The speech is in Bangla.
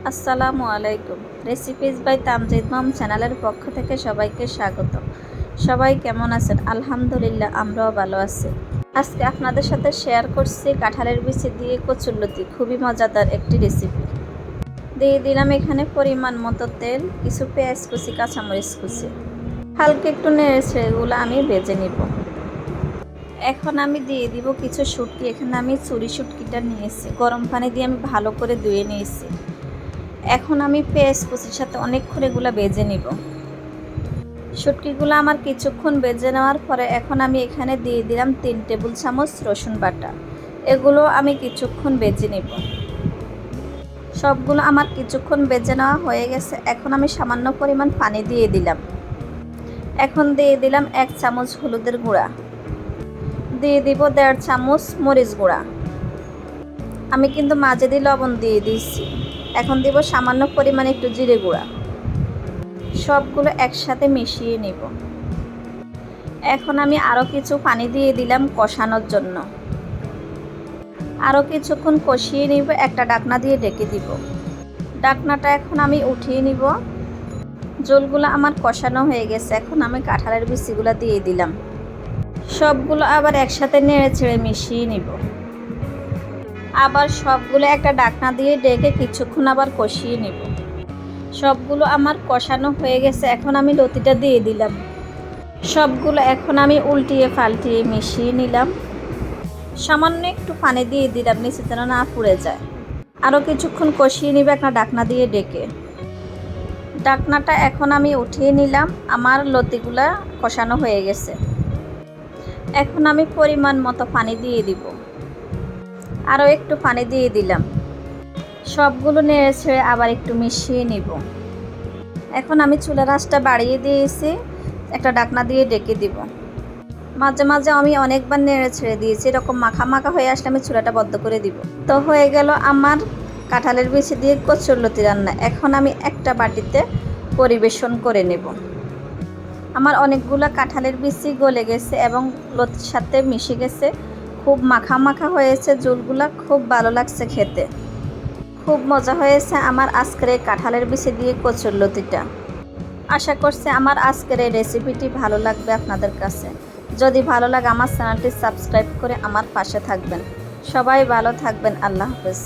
আসসালামু আলাইকুম। রেসিপিজ বাই তামজিদ মম চ্যানেলের পক্ষ থেকে সবাইকে স্বাগত। সবাই কেমন আছেন? আলহামদুলিল্লাহ, আমরাও ভালো আছি। আজকে আপনাদের সাথে শেয়ার করছি কাঁঠালের বিচি দিয়ে কচুরলতি, খুবই মজাদার একটি রেসিপি। দিয়ে দিলাম এখানে পরিমাণ মতো তেল, কিছু পেঁয়াজ কুচি, কাঁচামরিচ কুচি, হালকা একটু নেড়েছে, এগুলো আমি ভেজে নিব। এখন আমি দিয়ে দিব কিছু শুটকি। এখানে আমি চুরি শুটকিটা নিয়েছি, গরম পানি দিয়ে আমি ভালো করে ধুয়ে নিয়েছি। এখন আমি পেঁয়াজ কুচির সাথে অনেকক্ষণ এগুলো ভেজে নিব। শুটকিগুলো আমার কিছুক্ষণ ভেজে নেওয়ার পরে এখন আমি এখানে দিয়ে দিলাম 3 টেবিল চামচ রসুন বাটা। এগুলো আমি কিছুক্ষণ ভেজে নিব। সবগুলো আমার কিছুক্ষণ ভেজে নেওয়া হয়ে গেছে। এখন আমি সামান্য পরিমাণ পানি দিয়ে দিলাম। এখন দিয়ে দিলাম 1 চামচ হলুদের গুঁড়া, দিয়ে দিব 1.5 চামচ মরিচ গুঁড়া। আমি কিন্তু মাঝে দিয়ে লবণ দিয়ে দিয়েছি। এখন দিব সামান্য পরিমাণে একটু জিরে গুঁড়া। সবগুলো একসাথে মিশিয়ে নিব। এখন আমি আরও কিছু পানি দিয়ে দিলাম কষানোর জন্য। আরও কিছুক্ষণ কষিয়ে নিব, একটা ঢাকনা দিয়ে ঢেকে দিব। ঢাকনাটা এখন আমি উঠিয়ে নিব। ঝোলগুলো আমার কষানো হয়ে গেছে। এখন আমি কাঁঠালের বিচিগুলো দিয়ে দিলাম। সবগুলো আবার একসাথে নেড়ে ছেড়ে মিশিয়ে নিব। আবার সবগুলো একটা ঢাকনা দিয়ে ঢেকে কিছুক্ষণ আবার কষিয়ে নিব। সবগুলো আমার কষানো হয়ে গেছে। এখন আমি লতিটা দিয়ে দিলাম। সবগুলো এখন আমি উল্টিয়ে পাল্টিয়ে মিশিয়ে নিলাম। সামান্য একটু পানি দিয়ে দিলাম নিচে যেন না পুড়ে যায়। আরও কিছুক্ষণ কষিয়ে নিবে একটা ঢাকনা দিয়ে ঢেকে। ঢাকনাটা এখন আমি উঠিয়ে নিলাম। আমার লতিগুলা কষানো হয়ে গেছে। এখন আমি পরিমাণ মতো পানি দিয়ে দিব। আরও একটু পানি দিয়ে দিলাম। সবগুলো নেড়ে ছেড়ে আবার একটু মিশিয়ে নিব। এখন আমি চুলার আঁচটা বাড়িয়ে দিয়েছি, একটা ঢাকনা দিয়ে ঢেকে দিব। মাঝে মাঝে আমি অনেকবার নেড়ে ছেড়ে দিয়েছি। এরকম মাখা মাখা হয়ে আসলে আমি চুলাটা বন্ধ করে দিব। তো হয়ে গেল আমার কাঁঠালের বিচি দিয়ে কচুরলতি রান্না। এখন আমি একটা বাটিতে পরিবেশন করে নেব। আমার অনেকগুলো কাঁঠালের বিচি গলে গেছে এবং লতির সাথে মিশে গেছে। খুব মাখা মাখা হয়েছে, ঝোলগুলা খুব ভালো লাগছে খেতে। খুব মজা হয়েছে আমার আজকের এই কাঁঠালের বিচি দিয়ে কচুরলতিটা। আশা করছি আমার আজকের এই রেসিপিটি ভালো লাগবে আপনাদের কাছে। যদি ভালো লাগে আমার চ্যানেলটি সাবস্ক্রাইব করে আমার পাশে থাকবেন। সবাই ভালো থাকবেন। আল্লাহ হাফেজ।